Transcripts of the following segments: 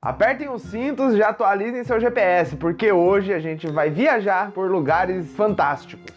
Apertem os cintos e atualizem seu GPS, porque hoje a gente vai viajar por lugares fantásticos.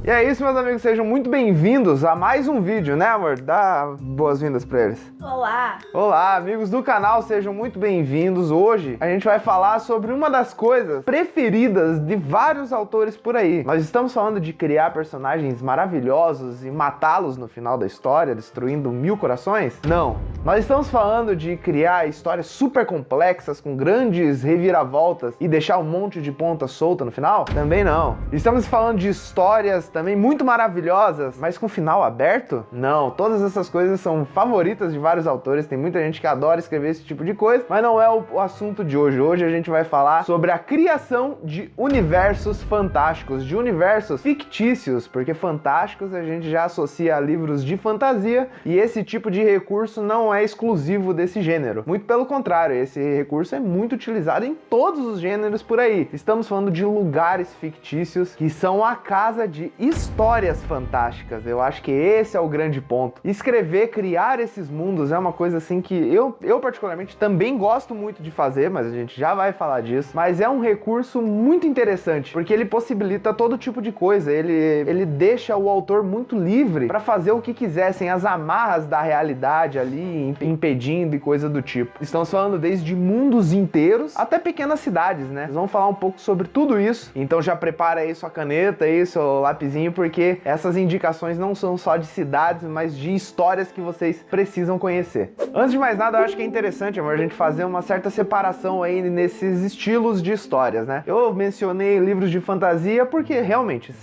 E é isso, meus amigos, sejam muito bem-vindos a mais um vídeo, né, amor? Dá boas-vindas pra eles. Olá! Olá, amigos do canal, sejam muito bem-vindos. Hoje a gente vai falar sobre uma das coisas preferidas de vários autores por aí. Nós estamos falando de criar personagens maravilhosos e matá-los no final da história, destruindo 1000 corações? Não. Nós estamos falando de criar histórias super complexas, com grandes reviravoltas e deixar um monte de ponta solta no final? Também não. Estamos falando de histórias também muito maravilhosas, mas com final aberto? Não, todas essas coisas são favoritas de vários autores, tem muita gente que adora escrever esse tipo de coisa, mas não é o assunto de hoje. Hoje a gente vai falar sobre a criação de universos fantásticos, de universos fictícios, porque fantásticos a gente já associa a livros de fantasia, e esse tipo de recurso não é exclusivo desse gênero. Muito pelo contrário, esse recurso é muito utilizado em todos os gêneros por aí. Estamos falando de lugares fictícios que são a casa de histórias fantásticas. Eu acho que esse é o grande ponto. Escrever, criar esses mundos é uma coisa assim que eu particularmente também gosto muito de fazer, mas a gente já vai falar disso. Mas é um recurso muito interessante, porque ele possibilita todo tipo de coisa. Ele deixa o autor muito livre para fazer o que quiser, sem as amarras da realidade ali, impedindo e coisa do tipo. Estamos falando desde mundos inteiros até pequenas cidades, né? Nós vamos falar um pouco sobre tudo isso. Então já prepara aí sua caneta, aí seu lápisinho, porque essas indicações não são só de cidades, mas de histórias que vocês precisam conhecer. Antes de mais nada, eu acho que é interessante, amor, a gente fazer uma certa separação aí nesses estilos de histórias, né? Eu mencionei livros de fantasia porque realmente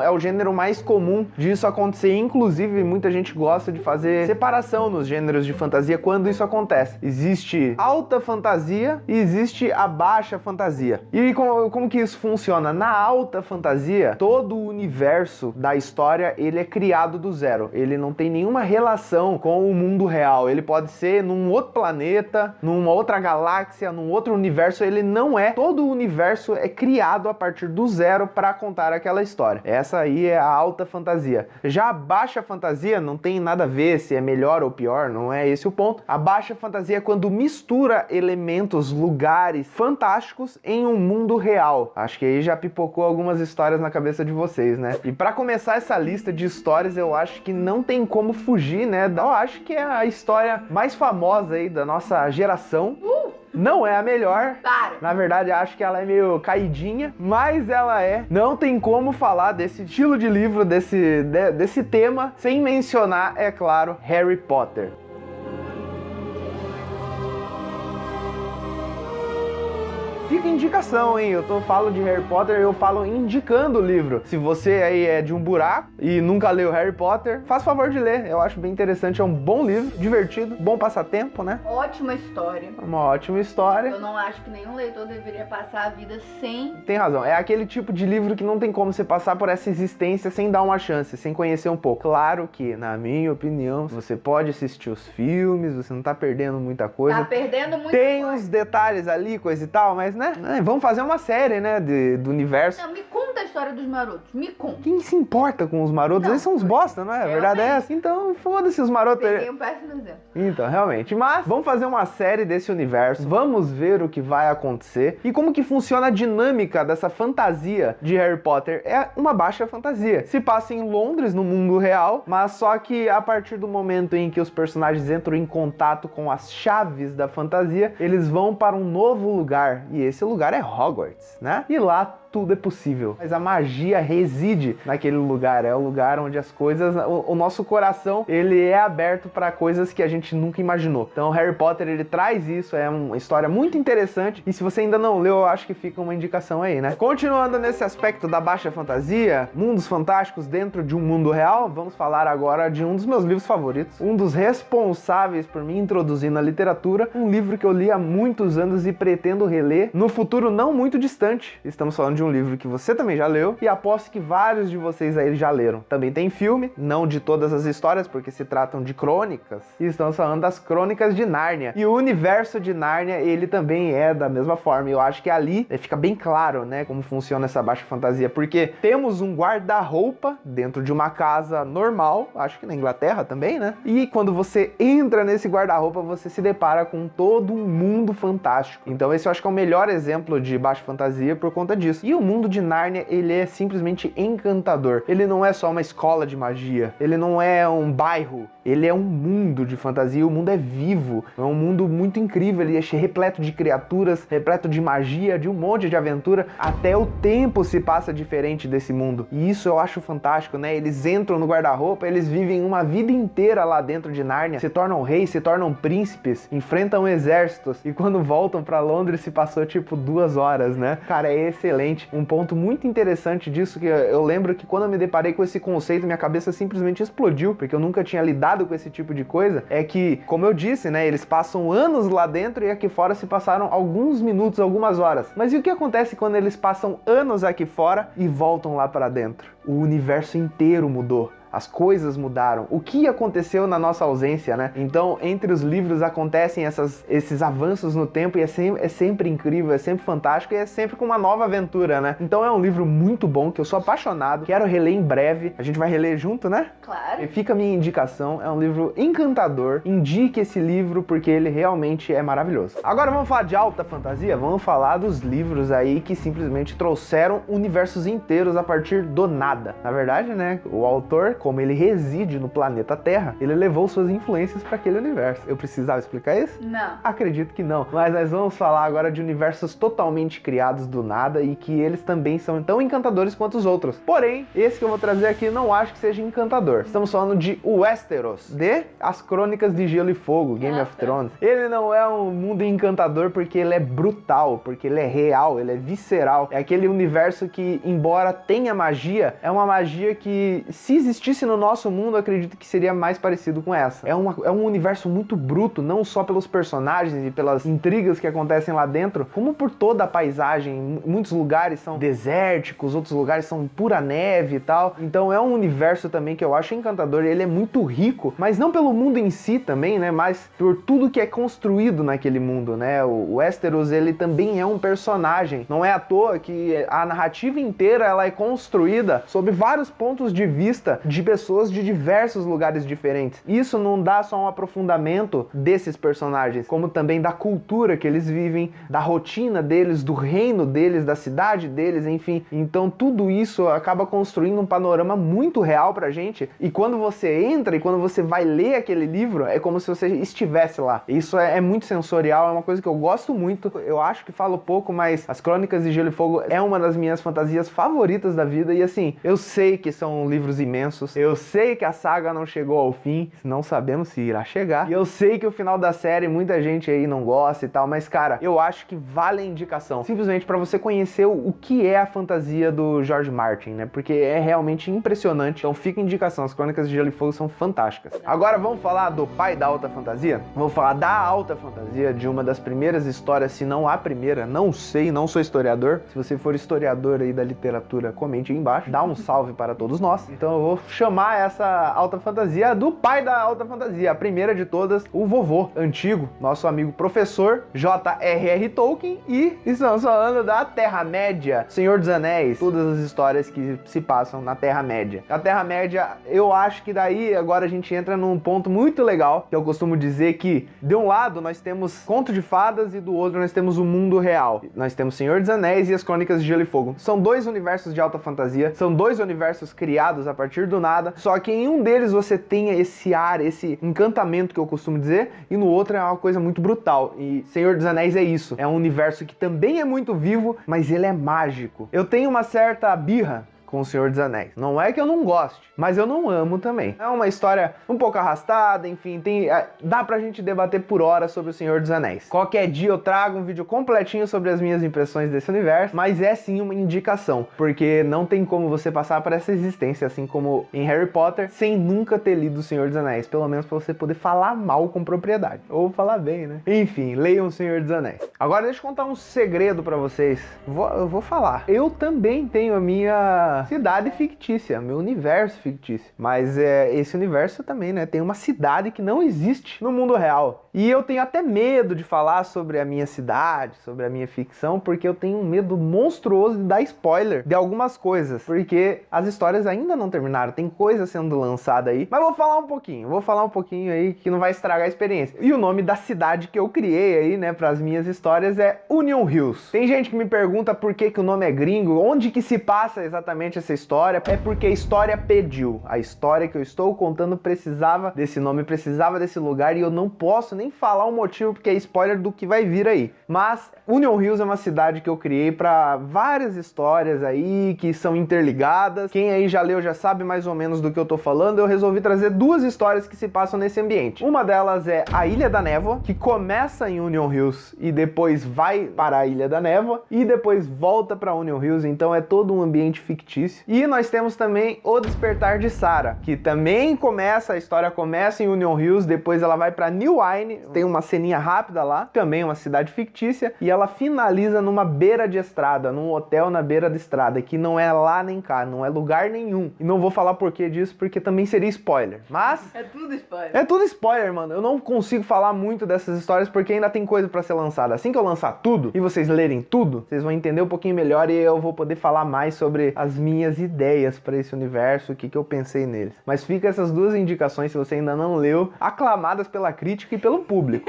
é o gênero mais comum disso acontecer, inclusive muita gente gosta de fazer separação nos gêneros de fantasia quando isso acontece. Existe alta fantasia e existe a baixa fantasia. E como que isso funciona? Na alta fantasia, todo o universo da história, ele é criado do zero. Ele não tem nenhuma relação com o mundo real. Ele pode ser num outro planeta, numa outra galáxia, num outro universo. Ele não é. Todo o universo é criado a partir do zero para contar aquela história. Essa aí é a alta fantasia. Já a baixa fantasia não tem nada a ver se é melhor ou pior, não é esse o ponto. A baixa fantasia é quando mistura elementos, lugares fantásticos em um mundo real. Acho que aí já pipocou algumas histórias na cabeça de vocês, né? E para começar essa lista de histórias, eu acho que não tem como fugir, né? Eu acho que é a história mais famosa aí da nossa geração. Não é a melhor. Para. Na verdade, acho que ela é meio caidinha, mas ela é. Não tem como falar desse estilo de livro, desse tema, sem mencionar, é claro, Harry Potter. Fica indicação, hein? Eu falo de Harry Potter, eu falo indicando o livro. Se você aí é de um buraco e nunca leu Harry Potter, faz favor de ler. Eu acho bem interessante, é um bom livro, divertido, bom passatempo, né? Ótima história. Uma ótima história. Eu não acho que nenhum leitor deveria passar a vida sem... Tem razão, é aquele tipo de livro que não tem como você passar por essa existência sem dar uma chance, sem conhecer um pouco. Claro que, na minha opinião, você pode assistir os filmes, você não tá perdendo muita coisa. Tá perdendo muita Tem coisa. uns detalhes ali, coisa e tal, mas né? Vamos fazer uma série, né? Do universo. Não, me conta a história dos marotos. Me conta. Quem se importa com os marotos? Não, Eles são uns bosta, não é? A verdade é essa. Então, foda-se os marotos. Peguei um péssimo exemplo. Então, realmente. Mas, vamos fazer uma série desse universo. Vamos ver o que vai acontecer. E como que funciona a dinâmica dessa fantasia de Harry Potter. É uma baixa fantasia. Se passa em Londres, no mundo real. Mas só que a partir do momento em que os personagens entram em contato com as chaves da fantasia, eles vão para um novo lugar. E esse lugar é Hogwarts, né? E lá tudo é possível. Mas a magia reside naquele lugar. É o lugar onde as coisas... O nosso coração, ele é aberto para coisas que a gente nunca imaginou. Então, Harry Potter, ele traz isso. É uma história muito interessante. E se você ainda não leu, eu acho que fica uma indicação aí, né? Continuando nesse aspecto da baixa fantasia, mundos fantásticos dentro de um mundo real, vamos falar agora de um dos meus livros favoritos. Um dos responsáveis por me introduzir na literatura. Um livro que eu li há muitos anos e pretendo reler no futuro não muito distante. Estamos falando de um livro que você também já leu e aposto que vários de vocês aí já leram. Também tem filme, não de todas as histórias, porque se tratam de crônicas, e estamos falando das Crônicas de Nárnia. E o universo de Nárnia, ele também é da mesma forma. Eu acho que ali fica bem claro, né, como funciona essa baixa fantasia, porque temos um guarda-roupa dentro de uma casa normal, acho que na Inglaterra também, né? E quando você entra nesse guarda-roupa, você se depara com todo um mundo fantástico. Então esse eu acho que é o melhor exemplo de baixa fantasia por conta disso. E o mundo de Nárnia, ele é simplesmente encantador. Ele não é só uma escola de magia, ele não é um bairro, ele é um mundo de fantasia, o mundo é vivo, é um mundo muito incrível, ele é repleto de criaturas, repleto de magia, de um monte de aventura, até o tempo se passa diferente desse mundo. E isso eu acho fantástico, né? Eles entram no guarda-roupa, eles vivem uma vida inteira lá dentro de Nárnia, se tornam reis, se tornam príncipes, enfrentam exércitos, e quando voltam pra Londres se passou tipo 2 horas, né? Cara, é excelente. Um ponto muito interessante disso, que eu lembro que quando eu me deparei com esse conceito, minha cabeça simplesmente explodiu, porque eu nunca tinha lidado com esse tipo de coisa, é que, como eu disse, né, eles passam anos lá dentro e aqui fora se passaram alguns minutos, algumas horas. Mas e o que acontece quando eles passam anos aqui fora e voltam lá para dentro? O universo inteiro mudou. As coisas mudaram. O que aconteceu na nossa ausência, né? Então, entre os livros acontecem esses avanços no tempo e é sempre incrível, é sempre fantástico e é sempre com uma nova aventura, né? Então é um livro muito bom, que eu sou apaixonado, quero reler em breve. A gente vai reler junto, né? Claro. E fica a minha indicação, é um livro encantador. Indique esse livro porque ele realmente é maravilhoso. Agora vamos falar de alta fantasia? Vamos falar dos livros aí que simplesmente trouxeram universos inteiros a partir do nada. Na verdade, né, o autor, como ele reside no planeta Terra, ele levou suas influências para aquele universo. Eu precisava explicar isso? Não. Acredito que não. Mas nós vamos falar agora de universos totalmente criados do nada e que eles também são tão encantadores quanto os outros. Porém, esse que eu vou trazer aqui não acho que seja encantador. Estamos falando de Westeros, de As Crônicas de Gelo e Fogo, Game of Thrones. Ele não é um mundo encantador porque ele é brutal, porque ele é real, ele é visceral. É aquele universo que, embora tenha magia, é uma magia que, se existisse no nosso mundo, eu acredito que seria mais parecido com essa. É um universo muito bruto, não só pelos personagens e pelas intrigas que acontecem lá dentro, como por toda a paisagem. Muitos lugares são desérticos, outros lugares são pura neve e tal. Então é um universo também que eu acho encantador. Ele é muito rico, mas não pelo mundo em si também, né? Mas por tudo que é construído naquele mundo, né? O Westeros, ele também é um personagem. Não é à toa que a narrativa inteira ela é construída sob vários pontos de vista de pessoas de diversos lugares diferentes. Isso não dá só um aprofundamento desses personagens, como também da cultura que eles vivem, da rotina deles, do reino deles, da cidade deles, enfim. Então tudo isso acaba construindo um panorama muito real pra gente, e quando você entra e quando você vai ler aquele livro, é como se você estivesse lá. Isso é muito sensorial, é uma coisa que eu gosto muito. Eu acho que falo pouco, mas As Crônicas de Gelo e Fogo é uma das minhas fantasias favoritas da vida, e assim, eu sei que são livros imensos, eu sei que a saga não chegou ao fim, não sabemos se irá chegar, e eu sei que o final da série muita gente aí não gosta e tal, mas cara, eu acho que vale a indicação, simplesmente pra você conhecer o que é a fantasia do George Martin, né, porque é realmente impressionante. Então fica a indicação, As Crônicas de Gelo e Fogo são fantásticas. Agora vamos falar do pai da alta fantasia? Vamos falar da alta fantasia, de uma das primeiras histórias, se não a primeira, não sei, não sou historiador. Se você for historiador aí da literatura, comente aí embaixo, dá um salve para todos nós. Então eu vou chamar essa alta fantasia do pai da alta fantasia, a primeira de todas, o vovô antigo, nosso amigo professor J.R.R. Tolkien, e estamos falando da Terra-média, Senhor dos Anéis, todas as histórias que se passam na Terra-média. A Terra-média, eu acho que daí agora a gente entra num ponto muito legal, que eu costumo dizer que de um lado nós temos Conto de Fadas e do outro nós temos o mundo real. Nós temos Senhor dos Anéis e As Crônicas de Gelo e Fogo. São dois universos de alta fantasia, são dois universos criados a partir do nada, só que em um deles você tem esse ar, esse encantamento que eu costumo dizer, e no outro é uma coisa muito brutal. E Senhor dos Anéis é isso, é um universo que também é muito vivo, mas ele é mágico. Eu tenho uma certa birra com O Senhor dos Anéis. Não é que eu não goste, mas eu não amo também. É uma história um pouco arrastada, enfim, dá pra gente debater por horas sobre O Senhor dos Anéis. Qualquer dia eu trago um vídeo completinho sobre as minhas impressões desse universo, mas é sim uma indicação, porque não tem como você passar por essa existência, assim como em Harry Potter, sem nunca ter lido O Senhor dos Anéis, pelo menos pra você poder falar mal com propriedade, ou falar bem, né? Enfim, leiam O Senhor dos Anéis. Agora deixa eu contar um segredo pra vocês. Eu vou falar. Eu também tenho a minha cidade fictícia, meu universo fictício. Mas esse universo também, né? Tem uma cidade que não existe no mundo real. E eu tenho até medo de falar sobre a minha cidade, sobre a minha ficção, porque eu tenho um medo monstruoso de dar spoiler de algumas coisas. Porque as histórias ainda não terminaram, tem coisa sendo lançada aí. Mas vou falar um pouquinho aí que não vai estragar a experiência. E o nome da cidade que eu criei aí, né, para as minhas histórias é Union Hills. Tem gente que me pergunta por que o nome é gringo, onde que se passa exatamente essa história. É porque a história pediu. A história que eu estou contando precisava desse nome, precisava desse lugar, e eu não posso nem falar o motivo porque é spoiler do que vai vir aí. Mas Union Hills é uma cidade que eu criei para várias histórias aí que são interligadas. Quem aí já leu já sabe mais ou menos do que eu tô falando. Eu resolvi trazer duas histórias que se passam nesse ambiente. Uma delas é a Ilha da Névoa, que começa em Union Hills e depois vai para a Ilha da Névoa e depois volta para Union Hills, então é todo um ambiente fictício. E nós temos também O Despertar de Sarah, que também a história começa em Union Hills, depois ela vai para New Wine, tem uma ceninha rápida lá, também uma cidade fictícia, e ela finaliza numa beira de estrada, num hotel na beira da estrada, que não é lá nem cá, não é lugar nenhum. E não vou falar por que disso, porque também seria spoiler. Mas é tudo spoiler. É tudo spoiler, mano. Eu não consigo falar muito dessas histórias porque ainda tem coisa pra ser lançada. Assim que eu lançar tudo e vocês lerem tudo, vocês vão entender um pouquinho melhor e eu vou poder falar mais sobre as minhas ideias pra esse universo, o que eu pensei neles. Mas fica essas duas indicações, se você ainda não leu, aclamadas pela crítica e pelo público.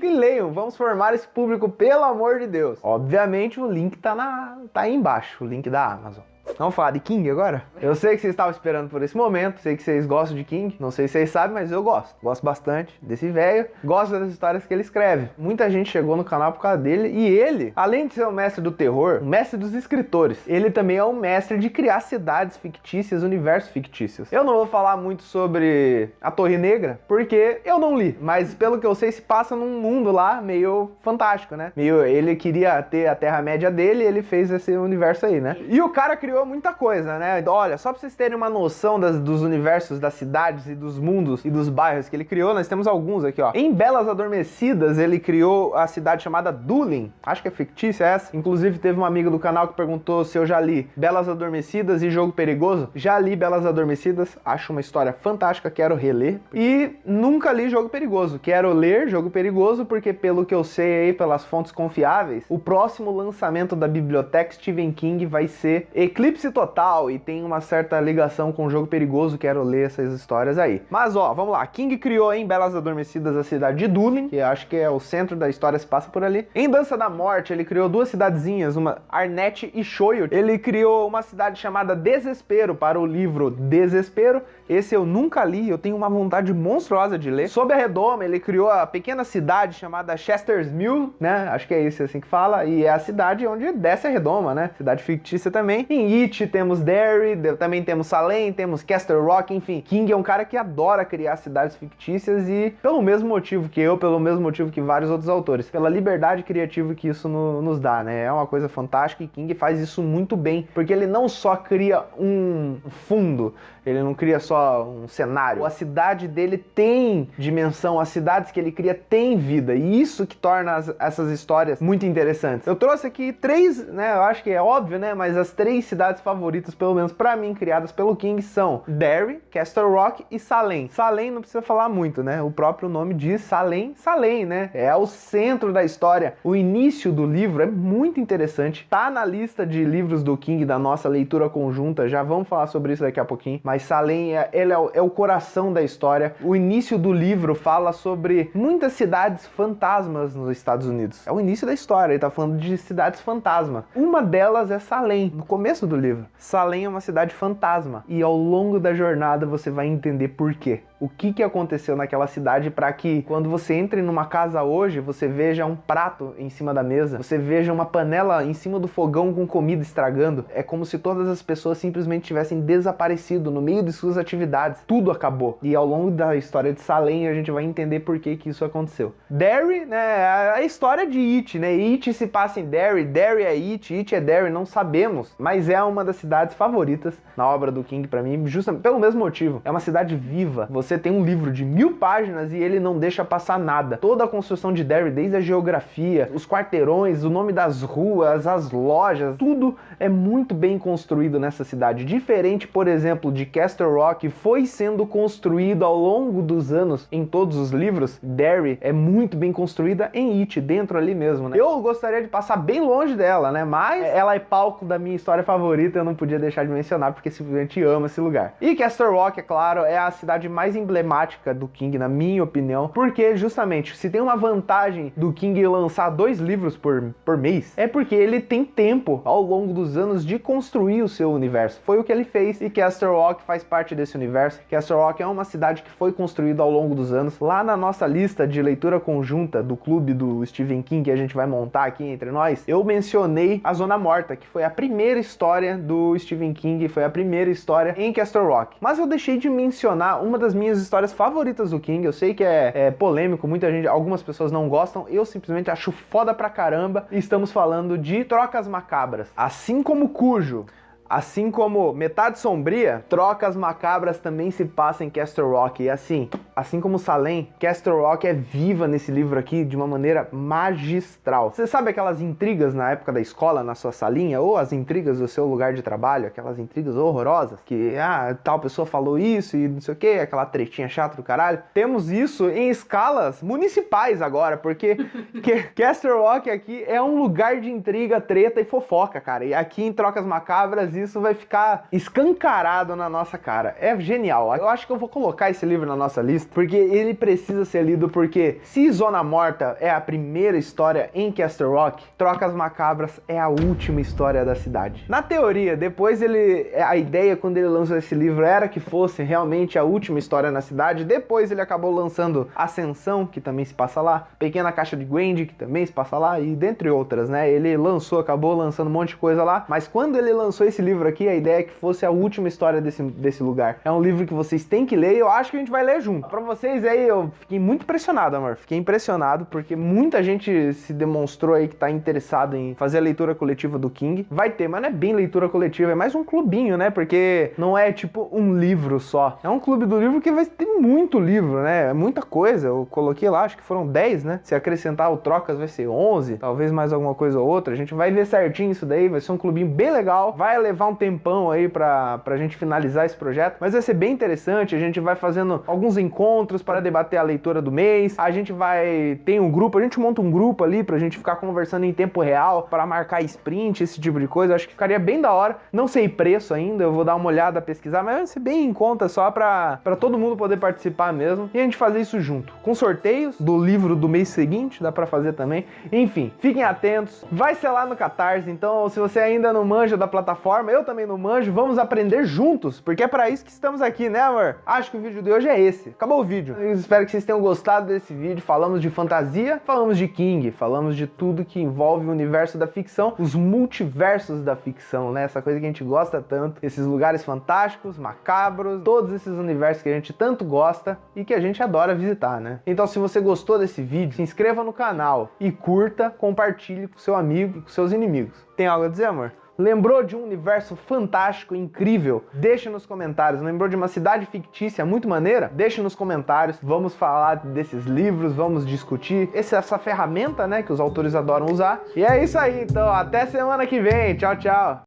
E leiam, vamos formar esse público, pelo amor de Deus. Obviamente o link tá aí embaixo, o link da Amazon. Vamos falar de King agora? Eu sei que vocês estavam esperando por esse momento, sei que vocês gostam de King, não sei se vocês sabem, mas eu gosto. Gosto bastante desse velho, gosto das histórias que ele escreve. Muita gente chegou no canal por causa dele, e ele, além de ser o mestre do terror, o mestre dos escritores, ele também é o mestre de criar cidades fictícias, universos fictícios. Eu não vou falar muito sobre a Torre Negra, porque eu não li, mas pelo que eu sei se passa num mundo lá meio fantástico, né? Ele queria ter a Terra-média dele e ele fez esse universo aí, né? E o cara criou muita coisa, né? Olha, só pra vocês terem uma noção dos universos, das cidades e dos mundos e dos bairros que ele criou, nós temos alguns aqui, ó. Em Belas Adormecidas, ele criou a cidade chamada Dulin. Acho que é fictícia essa. Inclusive, teve uma amiga do canal que perguntou se eu já li Belas Adormecidas e Jogo Perigoso. Já li Belas Adormecidas, acho uma história fantástica, quero reler. E nunca li Jogo Perigoso. Quero ler Jogo Perigoso porque, pelo que eu sei aí, pelas fontes confiáveis, o próximo lançamento da biblioteca Stephen King vai ser Eclipse Total, e tem uma certa ligação com o Jogo Perigoso, quero ler essas histórias aí. Mas ó, vamos lá, King criou em Belas Adormecidas a cidade de Dulin, que acho que é o centro da história, se passa por ali. Em Dança da Morte, ele criou duas cidadezinhas, uma Arnett e Shoyo. Ele criou uma cidade chamada Desespero para o livro Desespero. Esse eu nunca li, eu tenho uma vontade monstruosa de ler. Sob a redoma, ele criou a pequena cidade chamada Chester's Mill, né? Acho que é isso assim que fala, e é a cidade onde desce a redoma, né? Cidade fictícia também. Em It temos Derry, também temos Salem, temos Castle Rock, enfim. King é um cara que adora criar cidades fictícias e pelo mesmo motivo que eu, pelo mesmo motivo que vários outros autores, pela liberdade criativa que isso nos dá, né? É uma coisa fantástica e King faz isso muito bem, porque ele não só cria um fundo, ele não cria só um cenário. A cidade dele tem dimensão, as cidades que ele cria têm vida, e isso que torna essas histórias muito interessantes. Eu trouxe aqui três, né, eu acho que é óbvio, né, mas as três cidades favoritas, pelo menos pra mim, criadas pelo King, são Derry, Castle Rock e Salem. Salem não precisa falar muito, né, o próprio nome diz Salem, Salem, né, é o centro da história. O início do livro é muito interessante, tá na lista de livros do King, da nossa leitura conjunta, já vamos falar sobre isso daqui a pouquinho, mas Salem é o coração da história. O início do livro fala sobre muitas cidades fantasmas nos Estados Unidos. É o início da história, ele tá falando de cidades fantasma. Uma delas é Salem, no começo do livro. Salem é uma cidade fantasma, e ao longo da jornada você vai entender por quê. o que aconteceu naquela cidade para que quando você entre numa casa hoje, você veja um prato em cima da mesa, você veja uma panela em cima do fogão com comida estragando. É como se todas as pessoas simplesmente tivessem desaparecido no meio de suas atividades. Tudo acabou. E ao longo da história de Salem a gente vai entender por que isso aconteceu. Derry, né, a história de It, né? It se passa em Derry, Derry é It é Derry, não sabemos, mas é uma das cidades favoritas na obra do King para mim, justamente pelo mesmo motivo. É uma cidade viva. Você tem um livro de 1000 páginas e ele não deixa passar nada. Toda a construção de Derry, desde a geografia, os quarteirões, o nome das ruas, as lojas, tudo é muito bem construído nessa cidade. Diferente, por exemplo, de Castle Rock, que foi sendo construído ao longo dos anos em todos os livros, Derry é muito bem construída em It, dentro ali mesmo, né? Eu gostaria de passar bem longe dela, né? Mas ela é palco da minha história favorita, eu não podia deixar de mencionar, porque simplesmente amo esse lugar. E Castle Rock, é claro, é a cidade mais emblemática do King, na minha opinião, porque justamente, se tem uma vantagem do King lançar 2 livros por mês, é porque ele tem tempo ao longo dos anos de construir o seu universo. Foi o que ele fez e Castle Rock faz parte desse universo. Castle Rock é uma cidade que foi construída ao longo dos anos. Lá na nossa lista de leitura conjunta do clube do Stephen King, que a gente vai montar aqui entre nós, eu mencionei A Zona Morta, que foi a primeira história do Stephen King, foi a primeira história em Castle Rock. Mas eu deixei de mencionar uma das minhas histórias favoritas do King. Eu sei que é polêmico, muita gente, algumas pessoas não gostam, eu simplesmente acho foda pra caramba. E estamos falando de Trocas Macabras. Assim como Cujo, assim como Metade Sombria, Trocas Macabras também se passa em Castle Rock. E assim como Salem, Castle Rock é viva nesse livro aqui de uma maneira magistral. Você sabe aquelas intrigas na época da escola, na sua salinha, ou as intrigas do seu lugar de trabalho, aquelas intrigas horrorosas, que tal pessoa falou isso e não sei o que, aquela tretinha chata do caralho. Temos isso em escalas municipais agora, porque Castle Rock aqui é um lugar de intriga, treta e fofoca, cara. E aqui em Trocas Macabras isso vai ficar escancarado na nossa cara. É genial. Eu acho que eu vou colocar esse livro na nossa lista, porque ele precisa ser lido, porque se Zona Morta é a primeira história em Castle Rock, Trocas Macabras é a última história da cidade. Na teoria, depois a ideia quando ele lançou esse livro era que fosse realmente a última história na cidade. Depois ele acabou lançando Ascensão, que também se passa lá, Pequena Caixa de Gwendy, que também se passa lá, e dentre outras, né? Ele acabou lançando um monte de coisa lá, mas quando ele lançou esse livro aqui, a ideia é que fosse a última história desse lugar. É um livro que vocês têm que ler e eu acho que a gente vai ler junto. Pra vocês aí, eu fiquei muito impressionado, amor. Fiquei impressionado porque muita gente se demonstrou aí que tá interessado em fazer a leitura coletiva do King. Vai ter, mas não é bem leitura coletiva, é mais um clubinho, né? Porque não é tipo um livro só. É um clube do livro que vai ter muito livro, né? É muita coisa. Eu coloquei lá, acho que foram 10, né? Se acrescentar o Trocas vai ser 11, talvez mais alguma coisa ou outra. A gente vai ver certinho isso daí, vai ser um clubinho bem legal. Vai levar um tempão aí pra gente finalizar esse projeto, mas vai ser bem interessante. A gente vai fazendo alguns encontros para debater a leitura do mês. A gente tem um grupo, a gente monta um grupo ali pra gente ficar conversando em tempo real, para marcar sprint, esse tipo de coisa. Acho que ficaria bem da hora. Não sei preço ainda, eu vou dar uma olhada, pesquisar, mas vai ser bem em conta, só pra todo mundo poder participar mesmo, e a gente fazer isso junto, com sorteios do livro do mês seguinte, dá pra fazer também. Enfim, fiquem atentos, vai ser lá no Catarse, então se você ainda não manja da plataforma, eu também não manjo, vamos aprender juntos, porque é pra isso que estamos aqui, né, amor? Acho que o vídeo de hoje é esse. Acabou o vídeo. Eu espero que vocês tenham gostado desse vídeo. Falamos de fantasia, falamos de King, falamos de tudo que envolve o universo da ficção, os multiversos da ficção, né? Essa coisa que a gente gosta tanto, esses lugares fantásticos, macabros, todos esses universos que a gente tanto gosta e que a gente adora visitar, né? Então, se você gostou desse vídeo, se inscreva no canal e curta, compartilhe com seu amigo e com seus inimigos. Tem algo a dizer, amor? Lembrou de um universo fantástico, incrível? Deixe nos comentários. Lembrou de uma cidade fictícia muito maneira? Deixe nos comentários. Vamos falar desses livros, vamos discutir essa ferramenta, né, que os autores adoram usar. E é isso aí, então. Até semana que vem. Tchau, tchau.